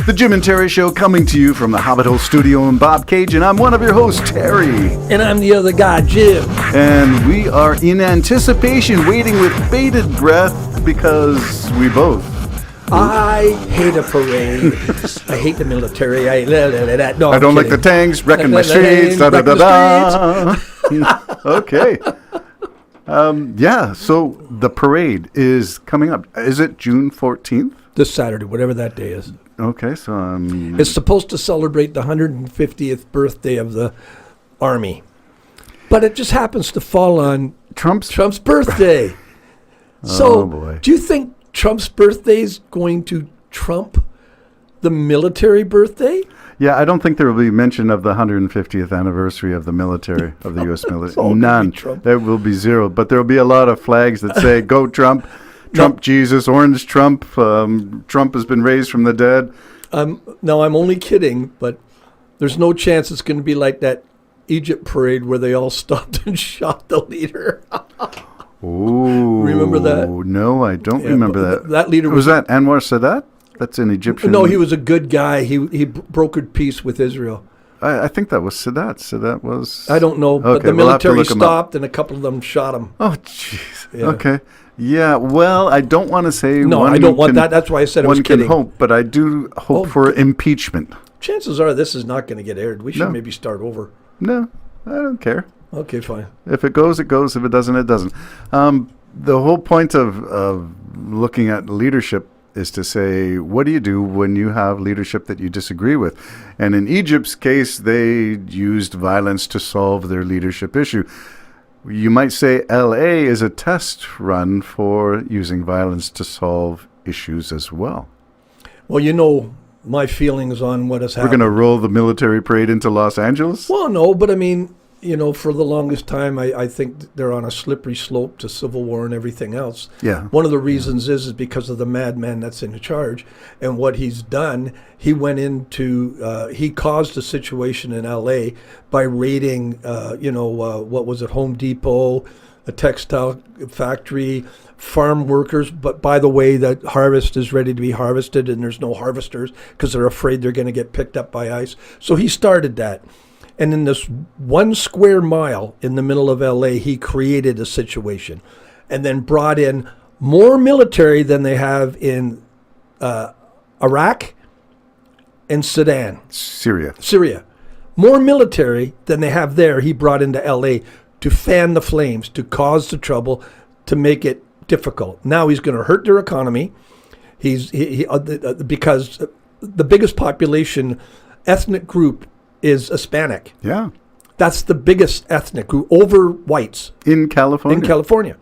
The Jim and Terry Show coming to you from the Hobbit Hole Studio in Bob Cage, and I'm one of your hosts, Terry. And I'm the other guy, Jim. And we are in anticipation, waiting with bated breath, because we both. I hate a parade. I hate the military. No, I don't like the tanks, wrecking my streets, da-da-da-da. Okay. Yeah, so the parade is coming up. Is it June 14th? This Saturday, whatever that day is. Okay, so... it's supposed to celebrate the 150th birthday of the Army. But it just happens to fall on Trump's birthday. So, boy. Do you think Trump's birthday is going to trump the military birthday? Yeah, I don't think there will be mention of the 150th anniversary of the militry, of the U.S. military. None. There will be zero. But there will be a lot of flags that say, go Trump, Trump Jesus, Orange Trump, Trump has been raised from the dead. No, I'm only kidding, but there's no chance it's going to be like that Egypt parade where they all stopped and shot the leader. Ooh. Remember that? No, I don't remember that. That leader was that Anwar Sadat? That's an Egyptian. No, he was a good guy. He brokered peace with Israel. I think that was Sadat. Sadat was... I don't know, but the military stopped and a couple of them shot him. Oh, jeez. Yeah. Okay. Yeah, well, I don't want to say... No, I don't want that. That's why I said I was kidding. One can hope, but I do hope for impeachment. Chances are this is not going to get aired. We should maybe start over. No, I don't care. Okay, fine. If it goes, it goes. If it doesn't, it doesn't. The whole point of looking at leadership is to say, what do you do when you have leadership that you disagree with? And in Egypt's case, they used violence to solve their leadership issue. You might say L.A. is a test run for using violence to solve issues as well. Well, you know my feelings on what has happened. We're going to roll the military parade into Los Angeles? Well, no, but I mean... You know, for the longest time, I think they're on a slippery slope to civil war and everything else. Yeah. One of the reasons is because of the madman that's in charge. And what he's done, he went into, he caused a situation in L.A. by raiding, what was it, Home Depot, a textile factory, farm workers. But by the way, the harvest is ready to be harvested and there's no harvesters because they're afraid they're going to get picked up by ice. So he started that. And in this 1 square mile in the middle of L.A., he created a situation and then brought in more military than they have in Iraq and Sudan. Syria. More military than they have there, he brought into L.A. to fan the flames, to cause the trouble, to make it difficult. Now he's going to hurt their economy. Because the biggest population ethnic group is Hispanic. Yeah. That's the biggest ethnic group over whites. In California.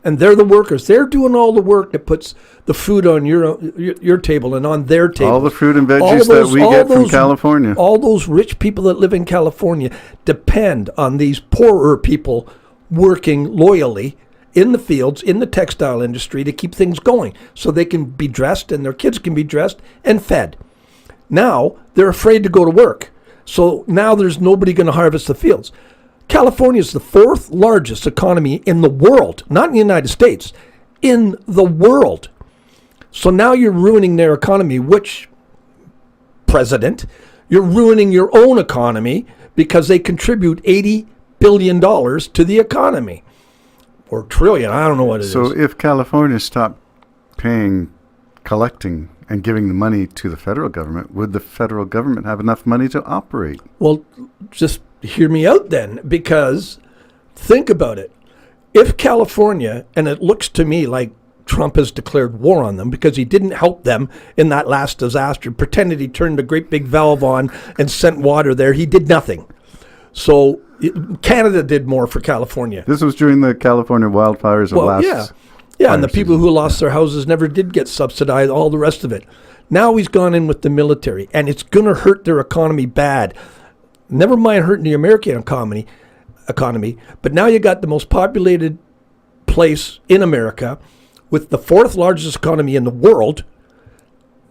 And they're the workers. They're doing all the work that puts the food on your table and on their table. All the fruit and veggies that we get from California. All those rich people that live in California depend on these poorer people working loyally in the fields, in the textile industry to keep things going so they can be dressed and their kids can be dressed and fed. Now, they're afraid to go to work. So now there's nobody going to harvest the fields. California is the 4th largest economy in the world, not in the United States, in the world. So now you're ruining their economy, which, President, you're ruining your own economy because they contribute $80 billion to the economy. Or trillion, I don't know what it is. So if California stopped collecting and giving the money to the federal government, would the federal government have enough money to operate? Well, just hear me out then, because think about it. If California, and it looks to me like Trump has declared war on them because he didn't help them in that last disaster, pretended he turned a great big valve on and sent water there. He did nothing. So Canada did more for California. This was during the California wildfires of last... Yeah, and the people who lost their houses never did get subsidized, all the rest of it. Now he's gone in with the military, and it's going to hurt their economy bad. Never mind hurting the American economy, but now you got the most populated place in America with the 4th largest economy in the world.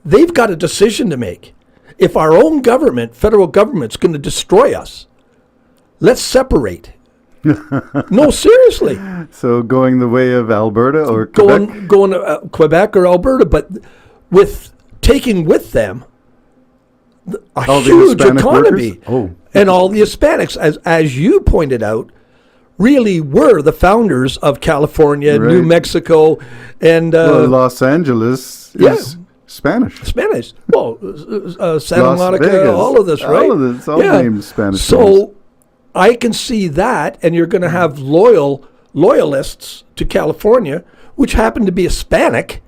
They've got a decision to make. If our own government, federal government's going to destroy us, let's separate. No, seriously. So going the way of Alberta or Quebec? Going to Quebec or Alberta, but with taking with them a huge Hispanic economy. workers? Oh. And all the Hispanics, as you pointed out, really were the founders of California, Right. New Mexico, and Los Angeles is Spanish. Spanish. Well, Santa Las Monica, Vegas. all of this, right? All of this, all named Spanish So names. I can see that, and you're going to have loyalists to California, which happen to be Hispanic,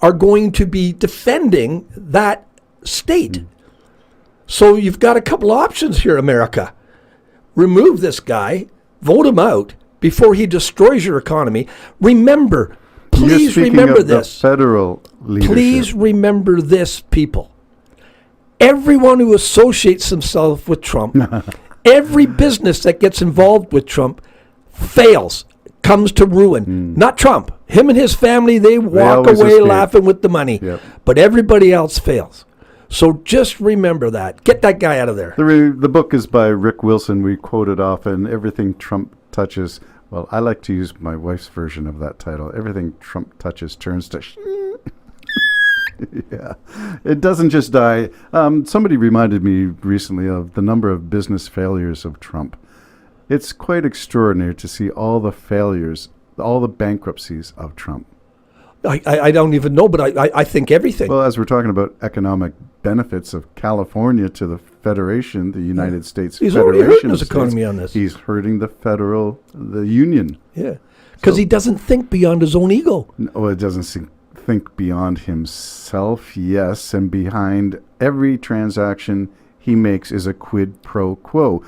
are going to be defending that state. So you've got a couple options here, America. Remove this guy, vote him out before he destroys your economy. Remember, You're please speaking remember of the this. federal leadership. Please remember this, people. Everyone who associates himself with Trump, every business that gets involved with Trump fails, comes to ruin. Not Trump. Him and his family, they walk always away escape. laughing with the money. Yep. But everybody else fails. So just remember that. Get that guy out of there. The book is by Rick Wilson. We quote it often. Everything Trump touches. Well, I like to use my wife's version of that title. Everything Trump touches turns to yeah. It doesn't just die. Somebody reminded me recently of the number of business failures of Trump. It's quite extraordinary to see all the failures, all the bankruptcies of Trump. I don't even know, but I think everything. Well, as we're talking about economic benefits of California to the Federation, the United States He's Federation already hurting of his states, economy on this. He's hurting the union. Yeah. Because he doesn't think beyond his own ego. No, it doesn't think beyond himself, yes, and behind every transaction he makes is a quid pro quo.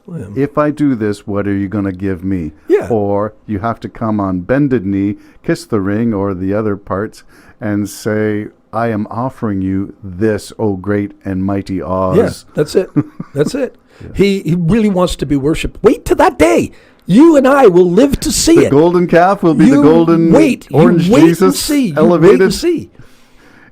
If I do this, what are you going to give me? Yeah. Or you have to come on bended knee, kiss the ring or the other parts, and say, I am offering you this, oh great and mighty Oz. Yeah, that's it. That's it. Yeah. He really wants to be worshipped. Wait till that day. You and I will live to see The it. golden calf will be the golden orange wait Jesus and see. elevated. You wait and see.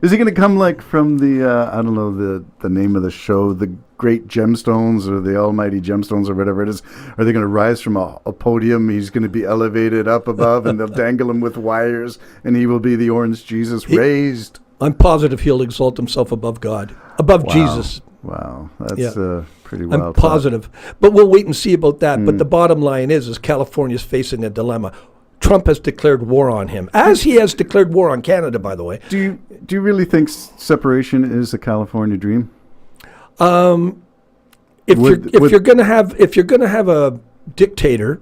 Is he going to come like from the, I don't know, the name of the show, the Great Gemstones or the Almighty Gemstones or whatever it is? Are they going to rise from a podium? He's going to be elevated up above and they'll dangle him with wires and he will be the orange Jesus raised. I'm positive he'll exalt himself above God, above Jesus. Wow, that's pretty wild. I'm positive. But we'll wait and see about that. But the bottom line is California's facing a dilemma. Trump has declared war on him, as he has declared war on Canada, by the way. Do you really think separation is a California dream? If you're going to have a dictator,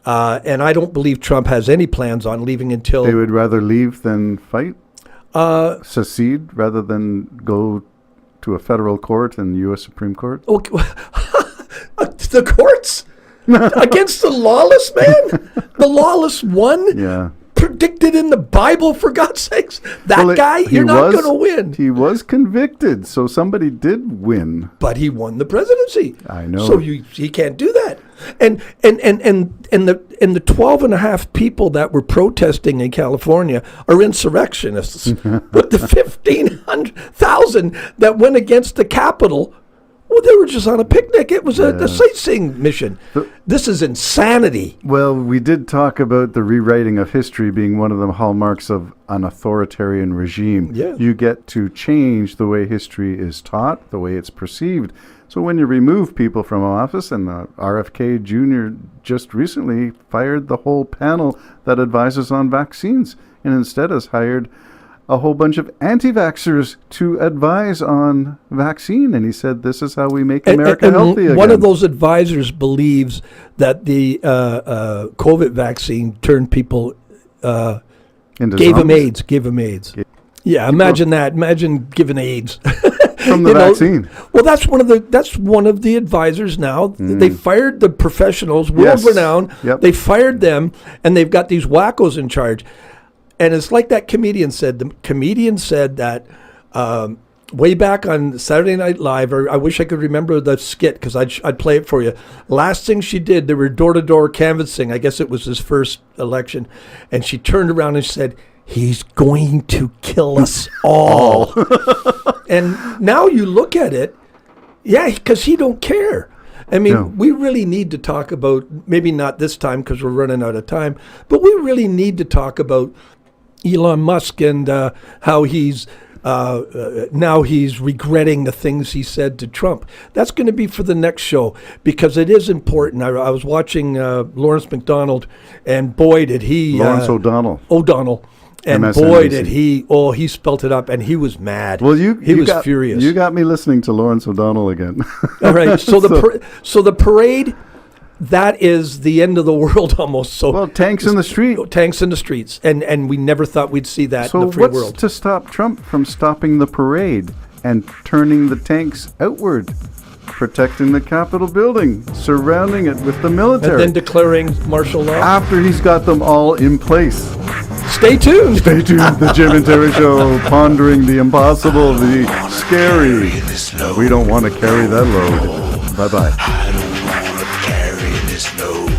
and I don't believe Trump has any plans on leaving until they would rather leave than fight, secede rather than go to a federal court and U.S. Supreme Court. Okay. The courts. Against the lawless man? The lawless one? Yeah. Predicted in the Bible, for God's sakes? Guy, you're not going to win. He was convicted, so somebody did win. But he won the presidency. I know. So he can't do that. And the 12.5 people that were protesting in California are insurrectionists. But the 1,500,000 that went against the Capitol, well, they were just on a picnic. It was a sightseeing mission. This is insanity. Well, we did talk about the rewriting of history being one of the hallmarks of an authoritarian regime. Yeah. You get to change the way history is taught, the way it's perceived. So when you remove people from office, and RFK Jr. just recently fired the whole panel that advises on vaccines and instead has hired a whole bunch of anti-vaxxers to advise on vaccine. And he said, this is how we make America healthy again. One of those advisors believes that the COVID vaccine turned people, gave them AIDS. Yeah, imagine that. Imagine giving AIDS. From the vaccine. Well, that's one of the advisors now. They fired the professionals, world-renowned. Yep. They fired them, and they've got these wackos in charge. And it's like that comedian said. The comedian said that way back on Saturday Night Live, or I wish I could remember the skit because I'd play it for you. Last thing she did, they were door-to-door canvassing. I guess it was his first election. And she turned around and said, he's going to kill us all. And now you look at it, because he don't care. I mean, we really need to talk about, maybe not this time because we're running out of time, but we really need to talk about Elon Musk and how he's now he's regretting the things he said to Trump. That's going to be for the next show, because it is important. I was watching Lawrence McDonald, and boy, did he... Lawrence O'Donnell. O'Donnell. And MSNBC. boy, did he spelt it up, and he was mad. Well, he was furious. You got me listening to Lawrence O'Donnell again. All right, so the parade, that is the end of the world almost. So well, tanks in the street. Tanks in the streets, and we never thought we'd see that So in the free what's world. to stop Trump from stopping the parade and turning the tanks outward, protecting the Capitol building, surrounding it with the military? And then declaring martial law. After he's got them all in place. Stay tuned. Stay tuned. The Jim and Terry Show, pondering the impossible, the scary. We don't want to carry that load. Bye-bye. I don't want to carry this load.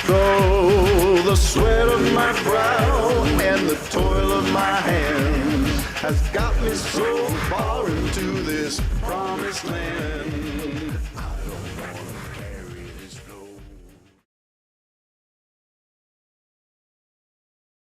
Though the sweat of my brow and the toil of my hands has got me so far into this promised land.